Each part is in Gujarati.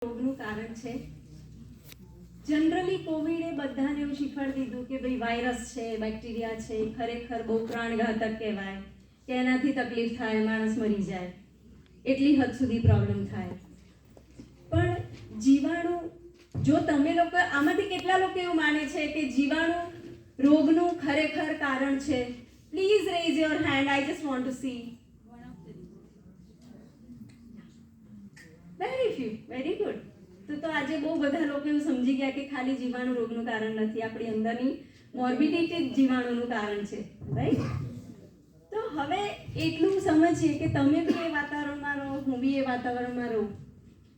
રોગનું કારણ છે. જનરલી કોવિડે બધાને એવું શીખવાડી દીધું કે ભાઈ વાયરસ છે, બેક્ટેરિયા છે, ખરેખર બહુ પ્રાણઘાતક કહેવાય કે એનાથી તકલીફ થાય, માણસ મરી જાય, એટલી હદ સુધી પ્રોબ્લેમ થાય. પણ જીવાણુ, જો તમે લોકો આમાંથી કેટલા લોકો એવું માને છે કે જીવાણુ રોગનું ખરેખર કારણ છે? Please rays your hand. I just want to C. Very few. Very good. તો આજે બહુ બધા લોકો એવું સમજી ગયા કે ખાલી જીવાણુ રોગનું કારણ નથી, આપણી અંદરની મોર્બિડિટી જ જીવાણુનું કારણ છે, રાઈટ? તો હવે એટલું સમજીએ કે તમે બી એ વાતાવરણમાં રહો, હું બી એ વાતાવરણમાં રહું,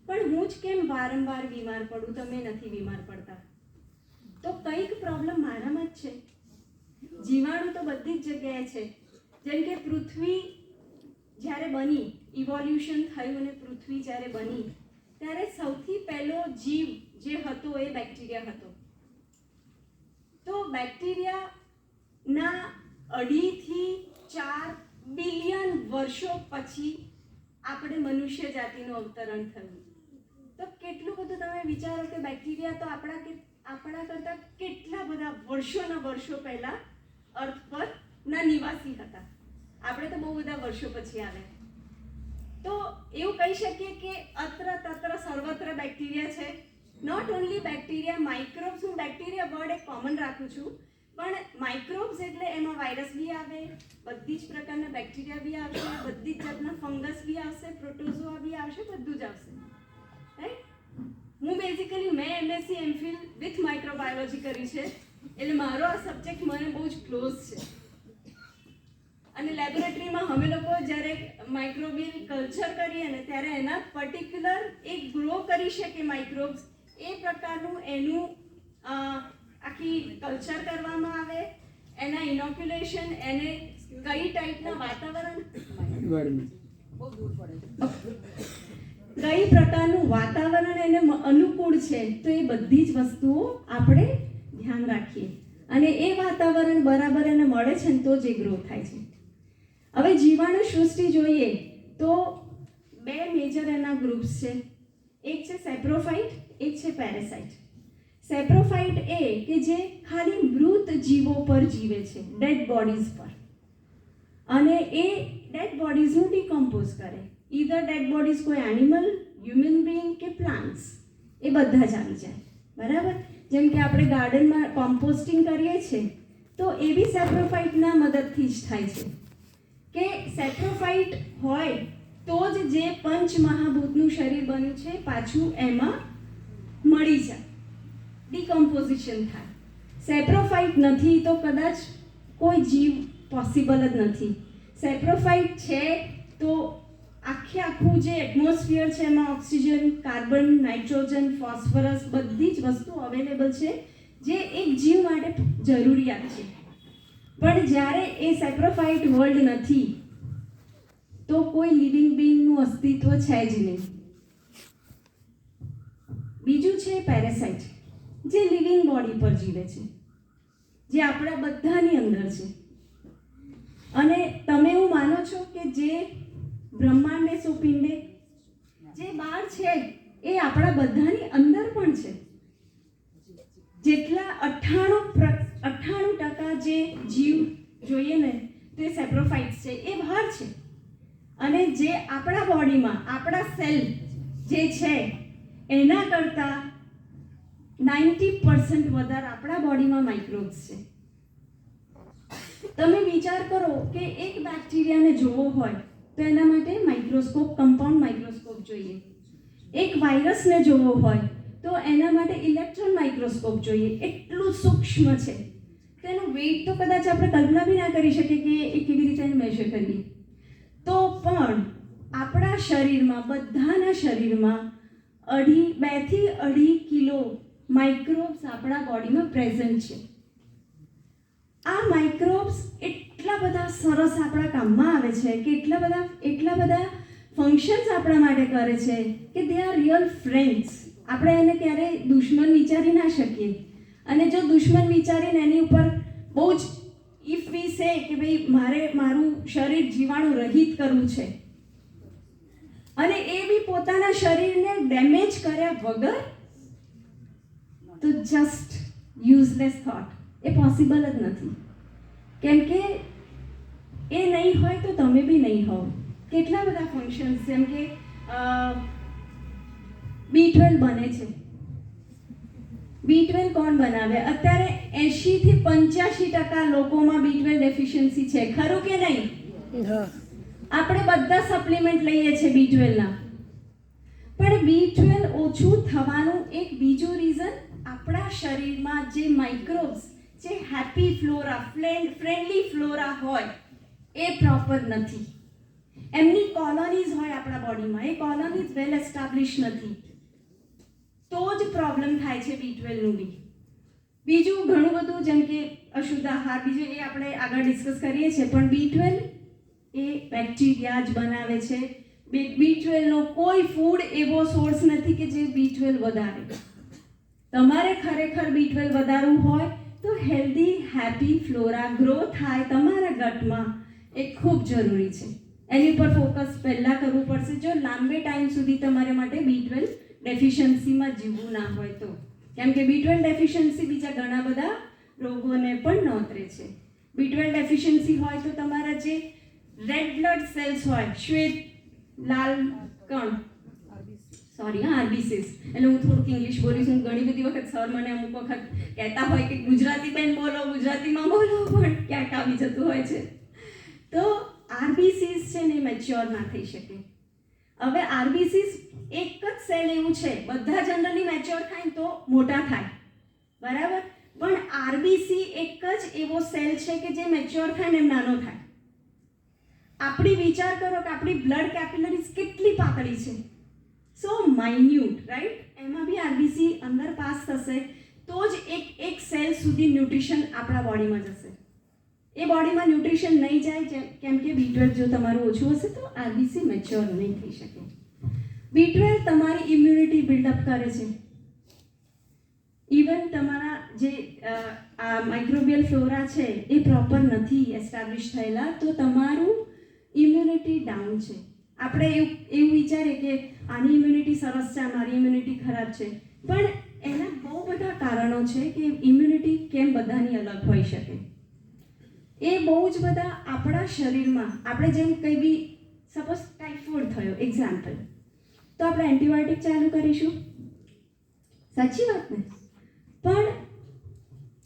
પણ હું જ કેમ વારંવાર બીમાર પડું, તમે નથી બીમાર પડતા? તો કંઈક પ્રોબ્લેમ મારામાં જ છે. જીવાણુ તો બધી જ જગ્યાએ છે. જેમ કે પૃથ્વી જ્યારે બની, ઇવોલ્યુશન થયું અને પૃથ્વી જ્યારે બની, ત્યારે સૌથી પહેલો જીવ જે હતો એ બેક્ટેરિયા હતો. તો બેક્ટેરિયાના 2.5 થી 4 બિલિયન વર્ષો પછી આપણે મનુષ્ય જાતિનું અવતરણ થયું. તો કેટલું બધું તમે વિચારો કે બેક્ટેરિયા તો આપણા કરતાં કેટલા બધા વર્ષોના વર્ષો પહેલા અર્થ પર ના નિવાસી હતા. આપણે તો બહુ બધા વર્ષો પછી આવ્યા. તો એવું કહી શકીએ કે અત્ર તત્ર સર્વત્ર બેક્ટેરિયા છે. Not only bacteria, microbes. હું બેક્ટેરિયા વર્ડ એક કોમન રાખું છું, પણ માઇક્રોબ્સ એટલે એમાં વાયરસ બી આવે, બધી જ પ્રકારના બેક્ટેરિયા બી આવશે, બધી જ જાતના ફંગસ બી આવશે, પ્રોટોઝોઆ બી આવશે, બધું જ આવશે, રાઈટ? હું બેઝિકલી મેં એમએસસી એમફિલ વિથ માઇક્રોબાયોલોજી કરી છે, એટલે મારો આ સબ્જેક્ટ મને બહુ જ ક્લોઝ છે. અને લેબોરેટરીમાં અમે લોકો જ્યારે માઇક્રોબિયલ કલ્ચર કરીએ ને, ત્યારે એના પર્ટિક્યુલર એક ગ્રો કરી શકે માઇક્રોબ્સ, એ પ્રકારનું એનું આખી કલ્ચર કરવામાં આવે, એના ઇનોક્યુલેશન, એને કઈ ટાઈપના વાતાવરણ, કઈ પ્રકારનું વાતાવરણ એને અનુકૂળ છે, તો એ બધી જ વસ્તુઓ આપણે ધ્યાન રાખીએ. અને એ વાતાવરણ બરાબર એને મળે છે ને તો જ એ ગ્રો થાય છે. હવે જીવાણુ સૃષ્ટિ જોઈએ તો 2 મેજર એના ગ્રુપ્સ છે. એક છે સેપ્રોફાઇટ, એક છે પેરાસાઇટ. સેપ્રોફાઇટ એ કે જે ખાલી મૃત જીવો પર જીવે છે, ડેડ બોડીઝ પર, અને એ ડેડ બોડીઝનું ડિકમ્પોઝ કરે. ઈધર ડેડ બોડીઝ કોઈ એનિમલ, હ્યુમન બીઈંગ કે પ્લાન્ટ્સ, એ બધા જ આવી જાય, બરાબર? જેમ કે આપણે ગાર્ડનમાં કોમ્પોસ્ટિંગ કરીએ છીએ, તો એ બી સેપ્રોફાઇટના મદદથી જ થાય છે. કે સેપ્રોફાઇટ હોય તો જ જે પંચમહાભૂતનું શરીર બન્યું છે પાછું એમાં મળી જાય, ડિકમ્પોઝિશન થાય. સેપ્રોફાઇટ નથી તો કદાચ કોઈ જીવ પોસિબલ જ નથી. સેપ્રોફાઇટ છે તો આખું જે એટમોસ્ફિયર છે એમાં ઓક્સિજન, કાર્બન, નાઇટ્રોજન, ફોસ્ફરસ બધી જ વસ્તુ અવેલેબલ છે, જે એક જીવ માટે જરૂરિયાત છે. પણ જ્યારે એ સેપ્રોફાઇટ વર્લ્ડ નથી તો કોઈ લિવિંગ બીઈંગનું અસ્તિત્વ છે જ નહીં. બીજું છે પેરાસાઇટ, જે લિવિંગ બોડી પર જીવે છે, જે આપણા બધાની અંદર છે. અને તમે એવું માનો છો કે જે બ્રહ્માંડને સોપિંડે જે બહાર છે એ આપણા બધાની અંદર પણ છે. જેટલા 98% જે જીવ જોઈએ ને તે સેપ્રોફાઇટ્સ છે, એ બહાર છે. અને જે આપણા બોડીમાં આપણા સેલ જે છે એના કરતાં 90% વધારે આપણા બોડીમાં માઇક્રોબ્સ છે. તમે વિચાર કરો કે એક બેક્ટેરિયાને જોવો હોય તો એના માટે માઇક્રોસ્કોપ, કમ્પાઉન્ડ માઇક્રોસ્કોપ જોઈએ. એક વાયરસને જોવો હોય તો એના માટે ઇલેક્ટ્રોન માઇક્રોસ્કોપ જોઈએ. એટલું સૂક્ષ્મ છે. તેનું વેઇટ તો કદાચ આપણે કલ્પના બી ના કરી શકીએ કે એ કેવી રીતે એને મેઝર કરીએ. તો પણ આપણા શરીરમાં, બધાના શરીરમાં 2 થી 2.5 કિલો માઇક્રોબ્સ આપણા બોડીમાં પ્રેઝન્ટ છે. આ માઇક્રોબ્સ એટલા બધા સરસ આપણા કામમાં આવે છે કે એટલા બધા ફંક્શન્સ આપણા માટે કરે છે કે દે આર રિયલ ફ્રેન્ડ્સ. આપણે એને ક્યારેય દુશ્મન વિચારી ના શકીએ. અને જો દુશ્મન વિચારીને એની ઉપર બહુ જ ઇફ વી સે કે ભાઈ મારું શરીર જીવાણુ રહિત કરવું છે, અને એ બી પોતાના શરીરને ડેમેજ કર્યા વગર, તો જસ્ટ યુઝલેસ થોટ. એ પોસિબલ જ નથી, કેમ કે એ નહીં હોય તો તમે બી નહીં હોવ. કેટલા બધા ફંક્શન્સ, જેમ કે B12 બને છે. B12 કોણ બનાવે? અત્યારે 80 થી 85% લોકોમાં B12 ડેફિશિયન્સી છે, ખરું કે નહીં? આપણે બધા સપ્લિમેન્ટ લઈએ છીએ B12 ના, પણ B12 ઓછું થવાનું એક બીજું રીઝન, આપણા શરીરમાં જે માઇક્રોબ્સ, જે હેપી ફ્લોરા, ફ્રેન્ડલી ફ્લોરા હોય એ પ્રોપર નથી. એમની કોલોનીઝ હોય આપણા બોડીમાં, એ કોલોનીઝ વેલ એસ્ટાબ્લિશ નથી, તો જ પ્રોબ્લેમ થાય છે B12 નું બી. બીજું ઘણું બધું, જેમ કે અશુદ્ધ આહાર, બીજું એ આપણે આગળ ડિસ્કસ કરીએ છીએ, પણ B12 એ બેક્ટેરિયા જ બનાવે છે. B12 નો કોઈ ફૂડ એવો સોર્સ નથી કે જે B12 વધારે. તમારે ખરેખર B12 વધારવું હોય તો હેલ્ધી હેપી ફ્લોરા ગ્રો થાય તમારા ગટમાં, એ ખૂબ જરૂરી છે. એની પર ફોકસ પહેલાં કરવું પડશે જો લાંબે ટાઈમ સુધી તમારે માટે B12 ડેફિશિયન્સીમાં જીવવું ના હોય તો. કેમ કે B12 ડેફિશિયન્સી બીજા ઘણા બધા રોગોને પણ નોતરે છે. B12 ડેફિશિયન્સી હોય તો તમારા જે રેડ બ્લડ સેલ્સ હોય, શ્વેત લાલ કણ, સોરી આરબીસીસ, એટલે હું થોડુંક ઇંગ્લિશ બોલીશ. હું ઘણી બધી વખત સર મને અમુક વખત કહેતા હોય કે ગુજરાતી બેન બોલો, ગુજરાતીમાં બોલો, પણ ક્યાંક આવી જતું હોય છે. તો આરબીસીસ છે ને મેચ્યોર ના થઈ શકે. હવે આરબીસીસ એક જ સેલ એવું છે, બધા જનરલી મેચ્યોર થાય તો મોટા થાય, બરાબર, પણ આરબીસી એક જ એવો સેલ છે કે જે મેચ્યોર થાય ને નાનો થાય. આપણી વિચાર કરો કે આપણી બ્લડ કેપિલરીઝ કેટલી પાતળી છે, સો માઇન્યુટ, રાઈટ? એમાં બી આરબીસી અંદર પાસ થશે તો જ એક સેલ સુધી ન્યુટ્રિશન આપણા બોડીમાં જશે. એ બોડીમાં ન્યુટ્રિશન નહીં જાય, કેમ કે B12 જો તમારું ઓછું હશે તો આરબીસી મેચ્યોર નહીં થઈ શકે. B12 તમારી ઇમ્યુનિટી બિલ્ડઅપ કરે છે. ઇવન તમારા જે માઇક્રોબિયલ ફ્લોરા છે એ પ્રોપર નથી એસ્ટાબ્લિશ થયેલા તો તમારું ઇમ્યુનિટી ડાઉન છે. આપણે એવું વિચારીએ કે આની ઇમ્યુનિટી સરસ છે, મારી ઇમ્યુનિટી ખરાબ છે, પણ એના બહુ બધા કારણો છે કે ઇમ્યુનિટી કેમ બધાની અલગ હોઈ શકે. એ બહુ જ બધા આપણા શરીરમાં, આપણે જેમ કંઈ બી સપોઝ ટાઇફોઇડ થયો એક્ઝામ્પલ, તો આપણે એન્ટીબાયોટિક ચાલુ કરીશું, સાચી વાત ને? પણ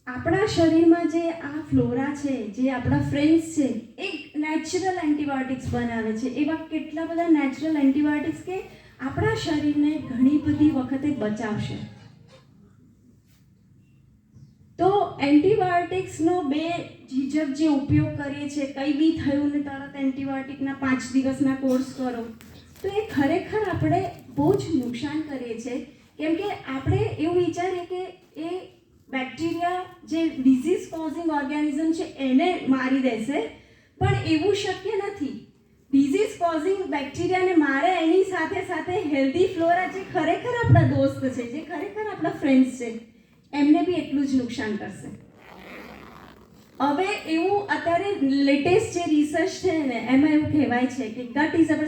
આપણા શરીરમાં જે આ ફ્લોરા છે, જે આપણા ફ્રેન્ડ્સ છે, એ નેચરલ એન્ટીબાયોટિક્સ બનાવે છે. એવા કેટલા બધા નેચરલ એન્ટીબાયોટિક્સ કે આપણા શરીરને ઘણી બધી વખતે બચાવશે. તો એન્ટીબાયોટિક્સનો બે ઝીઝક જે ઉપયોગ કરીએ છીએ, કંઈ બી થયું ને તરત એન્ટીબાયોટિકના 5 દિવસના કોર્સ કરો, તો એ ખરેખર આપણે બહુ જ નુકસાન કરીએ છીએ. કેમ કે આપણે એવું વિચારીએ કે એ બેક્ટેરિયા જે ડિઝીઝ કોઝિંગ ઓર્ગેનિઝમ છે એને મારી દેશે, પણ એવું શક્ય નથી. ડિઝીઝ કોઝિંગ બેક્ટેરિયાને મારે એની સાથે સાથે હેલ્ધી ફ્લોરા જે ખરેખર આપણા દોસ્ત છે, જે ખરેખર આપણા ફ્રેન્ડ્સ છે, એમને બી એટલું જ નુકસાન કરશે. હવે એવું અત્યારે લેટેસ્ટ જે રિસર્ચ છે ને એમાં એવું કહેવાય છે કે ગટ ઇઝ અવર